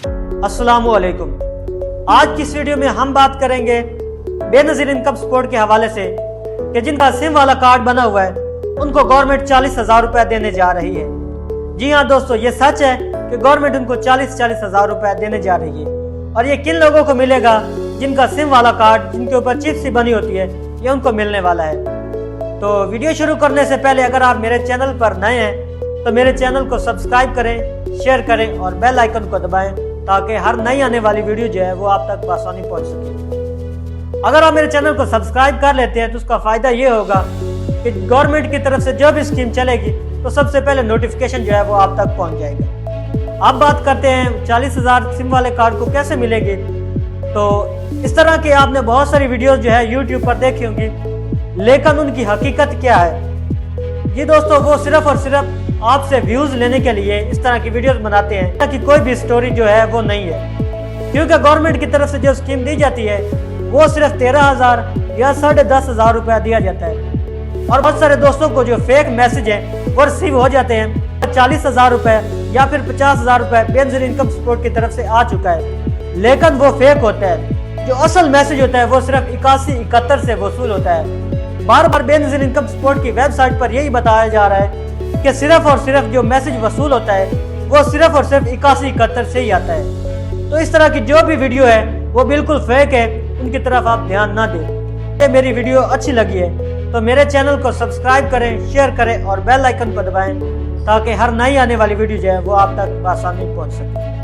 अस्सलामु अलैकुम। आज की इस वीडियो में हम बात करेंगे बेनज़ीर इनकम सपोर्ट के हवाले से कि जिनका सिम वाला कार्ड बना हुआ है उनको गवर्नमेंट 40,000 रुपए देने जा रही है। जी हाँ दोस्तों, ये सच है कि गवर्नमेंट उनको 40,000 रुपए देने जा रही है। और ये किन लोगों को मिलेगा? जिनका सिम वाला कार्ड जिनके ऊपर चिप सी बनी होती है, ये उनको मिलने वाला है। तो वीडियो शुरू करने से पहले अगर आप मेरे चैनल पर नए हैं तो मेरे चैनल को सब्सक्राइब करें, शेयर करें और बेल आइकन को दबाएं ताकि हर नई आने वाली वीडियो जो है वो आप तक आसानी पहुंच सके। अगर आप मेरे चैनल को सब्सक्राइब कर लेते हैं तो उसका फ़ायदा ये होगा कि गवर्नमेंट की तरफ से जो भी स्कीम चलेगी तो सबसे पहले नोटिफिकेशन जो है वो आप तक पहुंच जाएगा। अब बात करते हैं 40,000 सिम वाले कार्ड को कैसे मिलेगी। तो इस तरह के आपने बहुत सारी वीडियोस जो है यूट्यूब पर देखी होंगी, लेकिन उनकी हकीकत क्या है? ये दोस्तों वो सिर्फ और सिर्फ आपसे व्यूज लेने के लिए इस तरह की वीडियोस बनाते हैं ताकि कोई भी स्टोरी जो है वो नहीं है। क्योंकि गवर्नमेंट की तरफ से जो स्कीम दी जाती है वो सिर्फ 13,000 या 10,500 रुपया दिया जाता है। और बहुत सारे दोस्तों को जो फेक मैसेज है वो रिसीव हो जाते हैं। 40,000 रुपए या फिर 50,000 रुपए बेनज़ीर इनकम सपोर्ट की तरफ से आ चुका है, लेकिन वो फेक होता है। जो असल मैसेज होता है वो सिर्फ 81-71 से वसूल होता है। बार बार बेनज़ीर इनकम सपोर्ट की वेबसाइट पर यही बताया जा रहा है कि सिर्फ और सिर्फ जो मैसेज वसूल होता है वो सिर्फ और सिर्फ 81-71 से ही आता है। तो इस तरह की जो भी वीडियो है वो बिल्कुल फेक है, उनकी तरफ आप ध्यान ना दें। मेरी वीडियो अच्छी लगी है तो मेरे चैनल को सब्सक्राइब करें, शेयर करें और बेल आइकन को दबाएं ताकि हर नई आने वाली वीडियो जो है वो आप तक आसानी पहुंच सके।